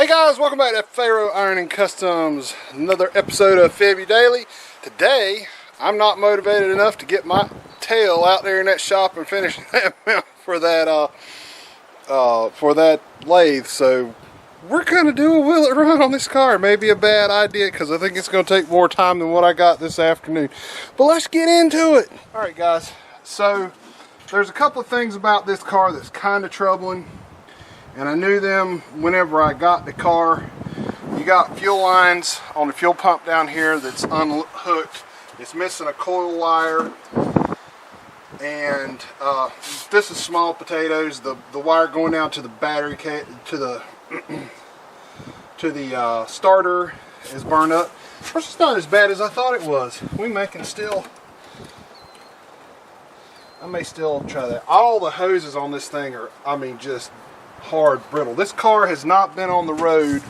Hey guys, welcome back to Pharaoh Ironing Customs, another episode of Febby Daily. Today, I'm not motivated enough to get my tail out there in that shop and finish that mount for that lathe. So we're gonna do a wheel it run on this car. Maybe a bad idea because I think it's gonna take more time than what I got this afternoon. But let's get into it. All right, guys. So there's a couple of things about this car that's kind of troubling. And I knew them whenever I got the car. You got fuel lines on the fuel pump down here that's unhooked. It's missing a coil wire. And this is small potatoes. The wire going down to the battery, to the starter is burned up. Of course, it's not as bad as I thought it was. I may still try that. All the hoses on this thing are, I mean, just hard, brittle. This car has not been on the road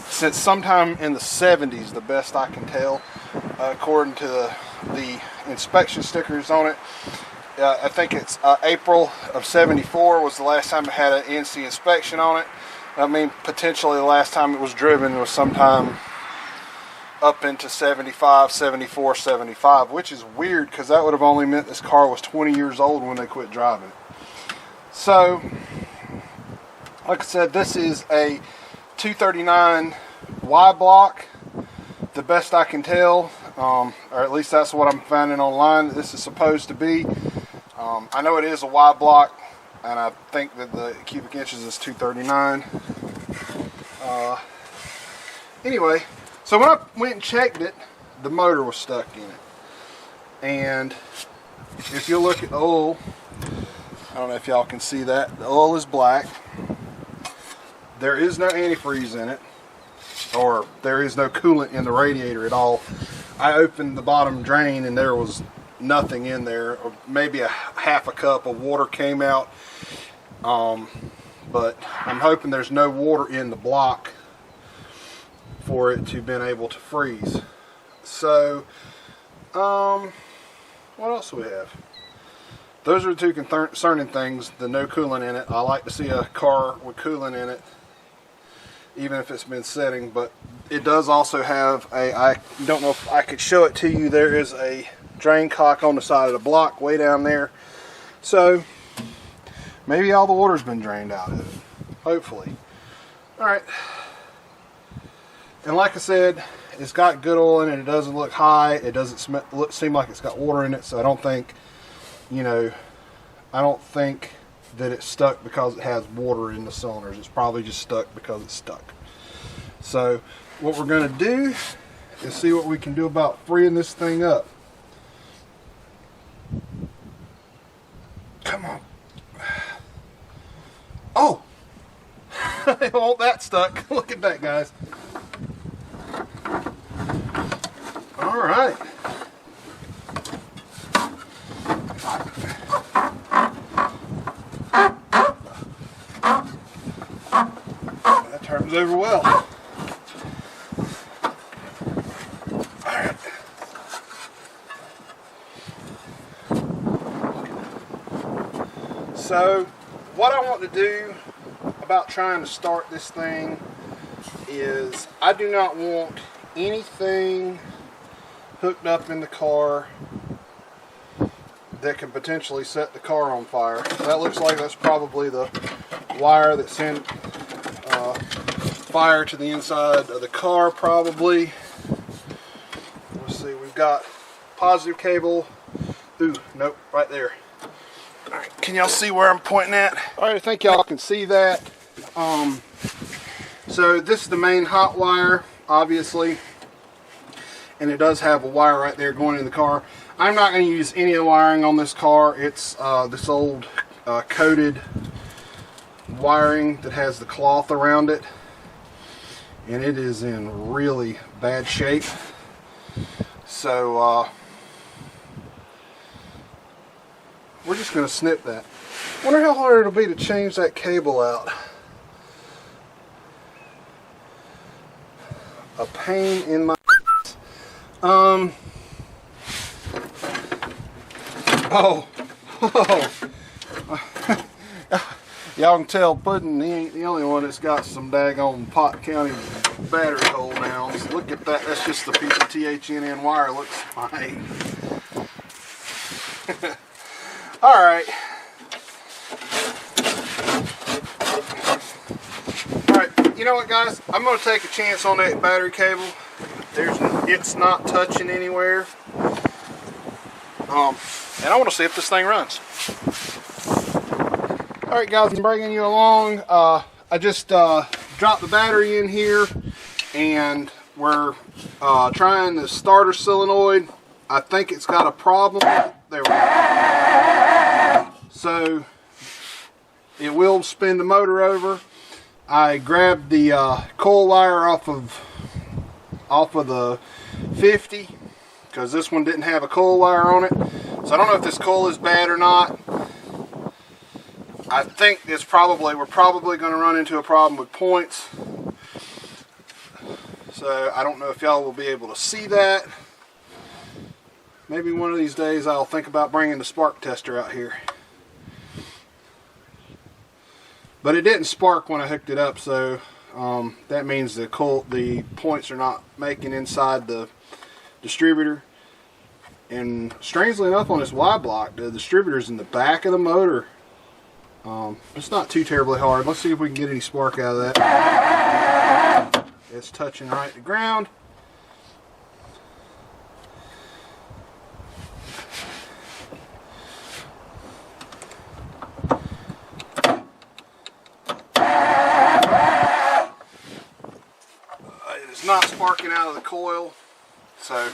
since sometime in the 70s, the best I can tell, according to the inspection stickers on it. I think it's April of 74 was the last time it had an NC inspection on it. I mean, potentially the last time it was driven was sometime up into 75, 74, 75, which is weird because that would have only meant this car was 20 years old when they quit driving it. So, like I said, this is a 239 Y block, the best I can tell, or at least that's what I'm finding online that this is supposed to be. I know it is a Y block, and I think that the cubic inches is 239. Anyway, so when I went and checked it, the motor was stuck in it. And if you look at the oil, I don't know if y'all can see that, the oil is black. There is no antifreeze in it, or there is no coolant in the radiator at all. I opened the bottom drain and there was nothing in there, or maybe a half a cup of water came out, but I'm hoping there's no water in the block for it to have been able to freeze. So, what else do we have? Those are the two concerning things, the no coolant in it. I like to see a car with coolant in it, even if it's been setting, but it does also have I don't know if I could show it to you, there is a drain cock on the side of the block way down there. So, maybe all the water's been drained out of it, hopefully. Alright, and like I said, it's got good oil in it, it doesn't look high, it doesn't seem like it's got water in it, so I don't think, you know, I don't think that it's stuck because it has water in the cylinders. It's probably just stuck because it's stuck. So what we're going to do is see what we can do about freeing this thing up. Come on. Oh! It won't that stuck. Look at that, guys. Alright. That turns over well. Alright. So, what I want to do about trying to start this thing is I do not want anything hooked up in the car that could potentially set the car on fire. That looks like that's probably the wire that sent fire to the inside of the car, probably. Let's see, we've got positive cable. Ooh, nope, right there. Alright, can y'all see where I'm pointing at? Alright, I think y'all can see that. So this is the main hot wire, obviously. And it does have a wire right there going in the car. I'm not going to use any of the wiring on this car. It's this old coated wiring that has the cloth around it. And it is in really bad shape. So, we're just going to snip that. Wonder how hard it'll be to change that cable out. A pain in my oh Y'all can tell Puddin', he ain't the only one that's got some daggone Pot County battery hold downs. Look at that, that's just the piece of THNN wire, looks fine. Alright. Alright, you know what guys, I'm going to take a chance on that battery cable. It's not touching anywhere. And I want to see if this thing runs. Alright guys, I'm bringing you along. I just dropped the battery in here and we're trying the starter solenoid. I think it's got a problem. There we go. So it will spin the motor over. I grabbed the coil wire off of the 50 because this one didn't have a coil wire on it. So I don't know if this coil is bad or not. I think we're probably going to run into a problem with points. So I don't know if y'all will be able to see that. Maybe one of these days I'll think about bringing the spark tester out here. But it didn't spark when I hooked it up, so that means the points are not making inside the distributor. And strangely enough, on this Y block, the distributor's in the back of the motor. It's not too terribly hard. Let's see if we can get any spark out of that. It's touching right to ground. It is not sparking out of the coil, so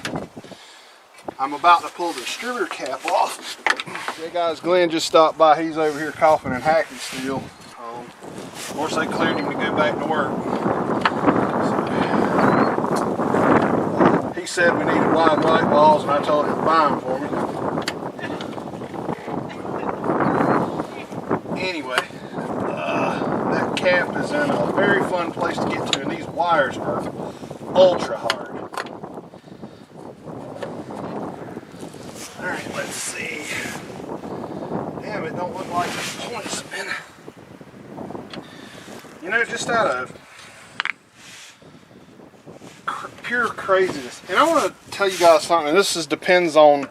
I'm about to pull the distributor cap off. Hey guys, Glenn just stopped by. He's over here coughing and hacking still. Of course, they cleared him to go back to work. So, he said we needed wide white walls, and I told him to buy them for me. Anyway, that cap is in a very fun place to get to, and these wires are ultra hard. Alright, let's see. Damn, it don't look like the points have been. You know, just out of pure craziness. And I want to tell you guys something. This depends on.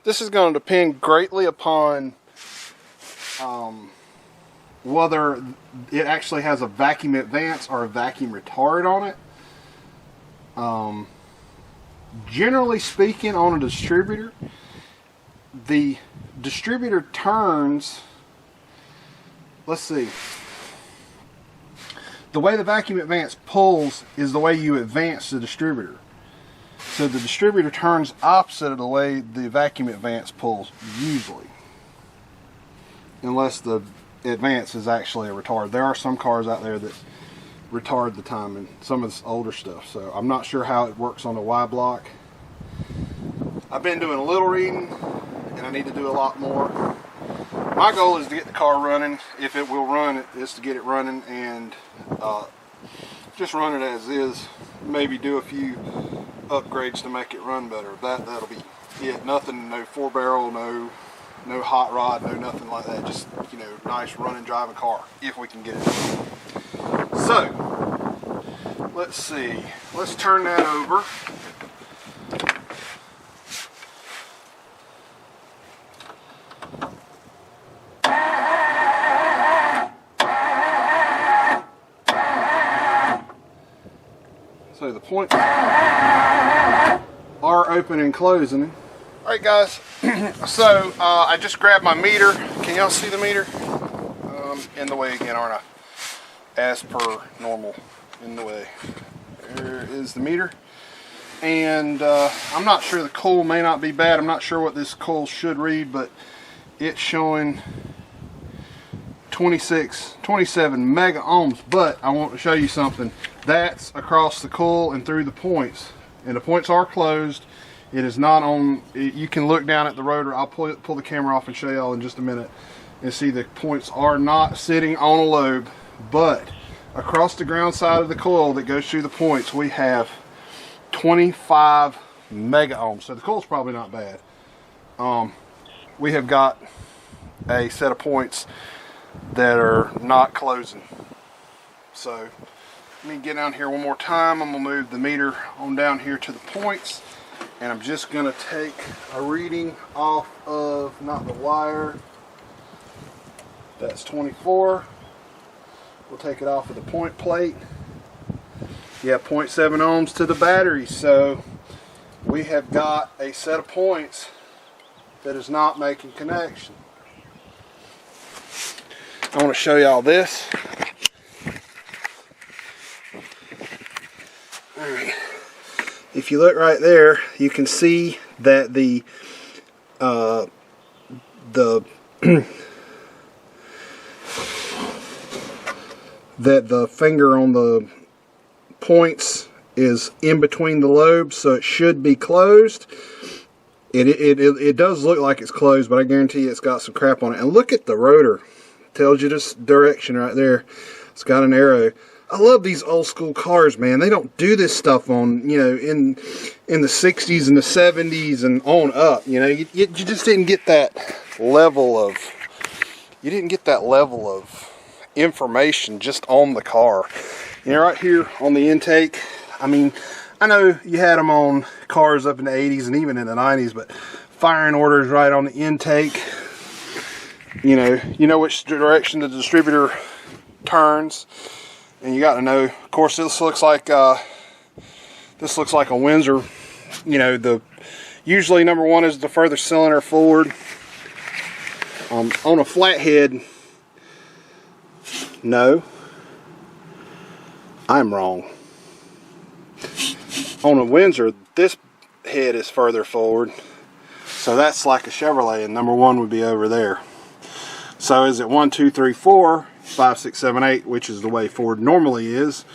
This is going to depend greatly upon whether it actually has a vacuum advance or a vacuum retard on it. Generally speaking, on a distributor, the distributor turns, let's see, the way the vacuum advance pulls is the way you advance the distributor. So the distributor turns opposite of the way the vacuum advance pulls, usually. Unless the advance is actually a retard. There are some cars out there that retard the timing, some of this older stuff, so I'm not sure how it works on the Y block. I've been doing a little reading and I need to do a lot more. My goal is to get the car running. If it will run, it is to get it running and just run it as is. Maybe do a few upgrades to make it run better. That'll be it. Nothing, no 4-barrel, no hot rod, no nothing like that. Just, you know, nice running driving car if we can get it done. So, let's see. Let's turn that over. So the points are open and closing. Alright guys, so I just grabbed my meter. Can y'all see the meter? In the way again, aren't I? As per normal, in the way. There is the meter. And I'm not sure, the coil may not be bad. I'm not sure what this coil should read, but it's showing 27 mega ohms. But I want to show you something. That's across the coil and through the points. And the points are closed. It is not on, you can look down at the rotor. I'll pull the camera off and show y'all in just a minute. And see the points are not sitting on a lobe. But across the ground side of the coil that goes through the points, we have 25 mega ohms. So the coil's probably not bad. We have got a set of points that are not closing. So let me get down here one more time. I'm going to move the meter on down here to the points, and I'm just going to take a reading off of, not the wire, that's 24. We'll take it off of the point plate. Yeah, 0.7 ohms to the battery. So we have got a set of points that is not making connection. I want to show y'all this. Alright. If you look right there, you can see that the that the finger on the points is in between the lobes, so it should be closed. It does look like it's closed, but I guarantee you it's got some crap on it. And look at the rotor. Tells you this direction right there. It's got an arrow. I love these old school cars, man. They don't do this stuff on, you know, in the 60s and the 70s and on up. You know, you just didn't get that level of, information just on the car. You know, right here on the intake, I mean, I know you had them on cars up in the 80s and even in the 90s, but firing orders right on the intake. You know which direction the distributor turns, and you got to know. Of course, this looks like a Windsor. You know, usually number one is the further cylinder forward. On a flathead, no, I'm wrong. On a Windsor, this head is further forward, so that's like a Chevrolet, and number one would be over there. So is it 1, 2, 3, 4, 5, 6, 7, 8, which is the way Ford normally is,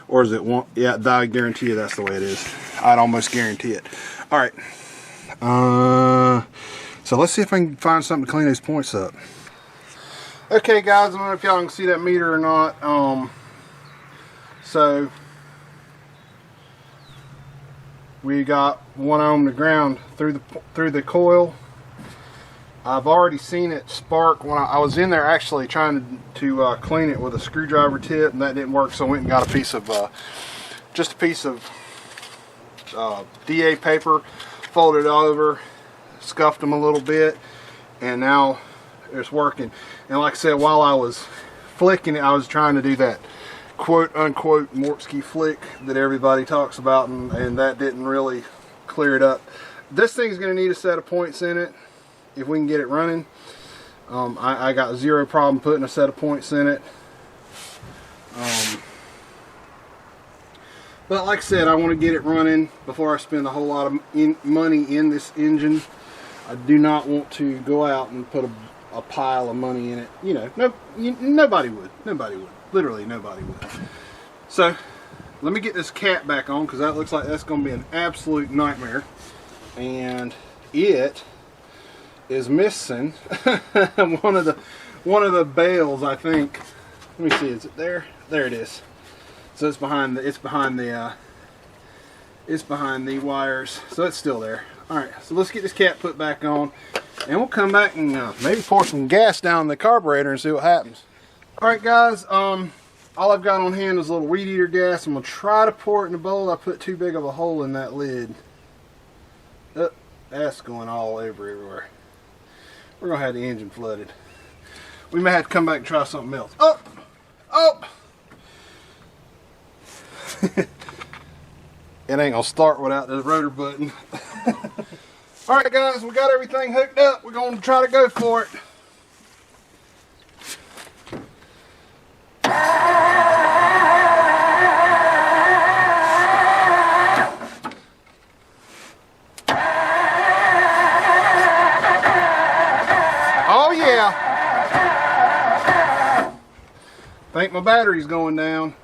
or is it one? Yeah, I guarantee you that's the way it is. I'd almost guarantee it. All right. So let's see if I can find something to clean these points up. Okay, guys, I don't know if y'all can see that meter or not. So we got 1 ohm to ground through the coil. I've already seen it spark when I was in there actually trying to clean it with a screwdriver tip, and that didn't work, so I went and got a piece of just a piece of DA paper, folded it over, scuffed them a little bit, and now it's working. And like I said, while I was flicking it, I was trying to do that quote unquote Mortsky flick that everybody talks about, and that didn't really clear it up. This thing's going to need a set of points in it if we can get it running. I got zero problem putting a set of points in it. But like I said, I want to get it running before I spend a whole lot of money in this engine. I do not want to go out and put a pile of money in it. You know, nobody would. Nobody would. Literally nobody would. So let me get this cap back on, because that looks like that's going to be an absolute nightmare. And it is missing one of the bails, I think. Let me see, is it there? There it is. So it's behind the wires, so it's still there. All right, so let's get this cap put back on, and we'll come back and maybe pour some gas down the carburetor and see what happens. All right, guys. All I've got on hand is a little weed eater gas. I'm gonna try to pour it in a bowl. I put too big of a hole in that lid. That's going all over everywhere. We're gonna have the engine flooded. We may have to come back and try something else. Oh! It ain't gonna start without the rotor button. Alright guys, we got everything hooked up. We're gonna try to go for it. Oh yeah! Think my battery's going down.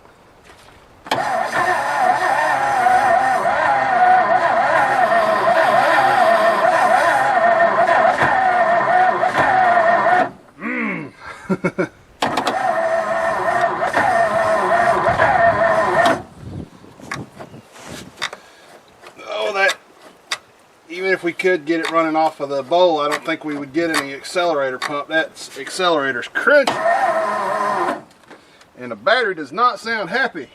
could get it running off of the bowl, I don't think we would get any accelerator pump. That accelerator's crunchy. And the battery does not sound happy.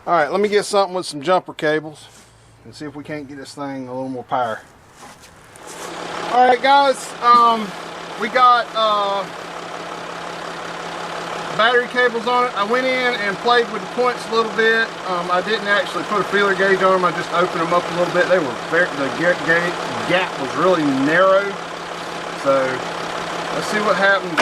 Alright, let me get something with some jumper cables and see if we can't get this thing a little more power. Alright guys, we got battery cables on it. I went in and played with the points a little bit. I didn't actually put a feeler gauge on them. I just opened them up a little bit. They were the gap was really narrow. So let's see what happens.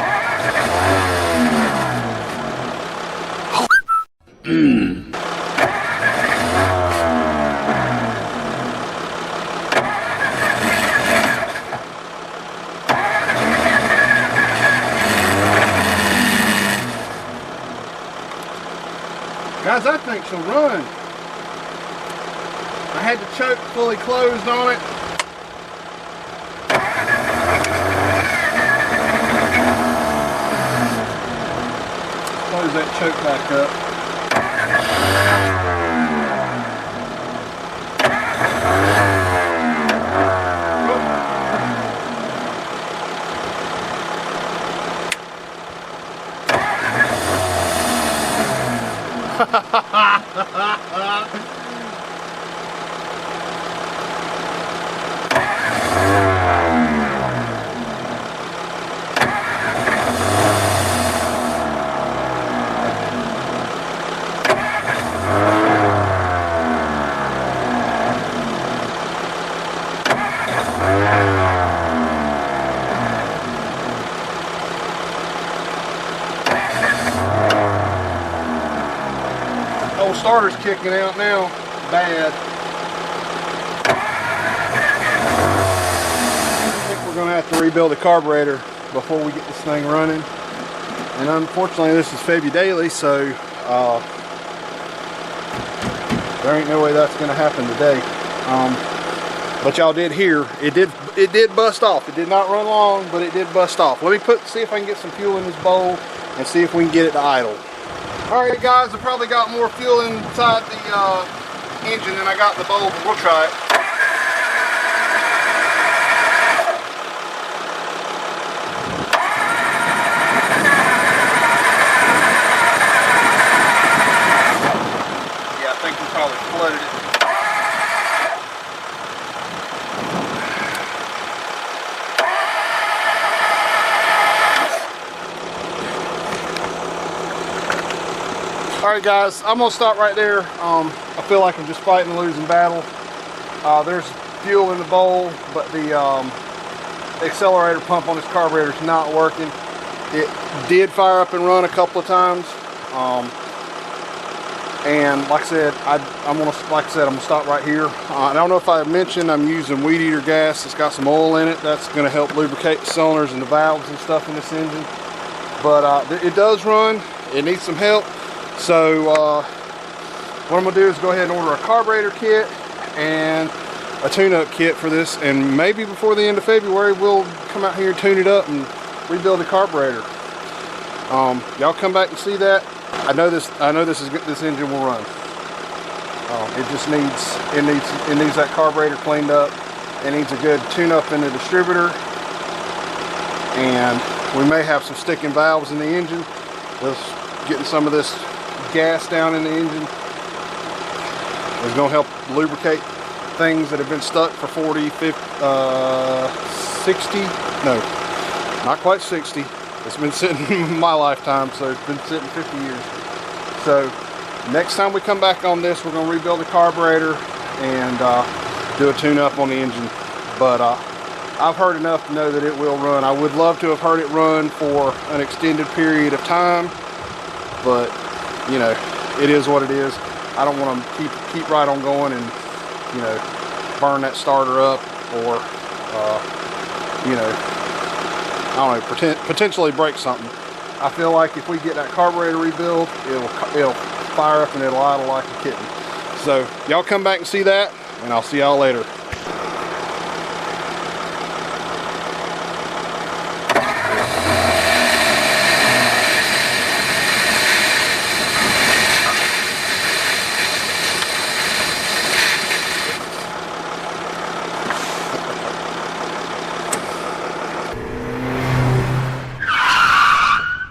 Guys, I think she'll run. I had the choke fully closed on it. Close that choke back up. Old starter's kicking out now, bad. I think we're gonna have to rebuild the carburetor before we get this thing running. And unfortunately this is Febby daily, so there ain't no way that's gonna happen today. But y'all did hear, it did bust off. It did not run long, but it did bust off. Let me see if I can get some fuel in this bowl and see if we can get it to idle. Alright guys, I probably got more fuel inside the engine than I got in the bowl, but we'll try it. Yeah, I think we probably flooded it. Alright guys, I'm going to stop right there. I feel like I'm just fighting a losing battle. There's fuel in the bowl, but the accelerator pump on this carburetor is not working. It did fire up and run a couple of times. And like I said, I'm gonna stop right here. I don't know if I mentioned I'm using weed eater gas. It's got some oil in it. That's going to help lubricate the cylinders and the valves and stuff in this engine. But it does run. It needs some help. So what I'm going to do is go ahead and order a carburetor kit and a tune-up kit for this, and maybe before the end of February we'll come out here and tune it up and rebuild the carburetor. Y'all come back and see that. I know this engine will run. It just needs that carburetor cleaned up. It needs a good tune-up in the distributor, and we may have some sticking valves in the engine. Getting some of this gas down in the engine is going to help lubricate things that have been stuck for 40, 50, 60, no, not quite 60. It's been sitting in my lifetime, so it's been sitting 50 years. So next time we come back on this, we're going to rebuild the carburetor and do a tune-up on the engine. But I've heard enough to know that it will run. I would love to have heard it run for an extended period of time, but you know, it is what it is. I don't want to keep right on going and, you know, burn that starter up, or you know, I don't know, potentially break something. I feel like if we get that carburetor rebuilt, it'll fire up and it'll idle like a kitten. So y'all come back and see that, and I'll see y'all later.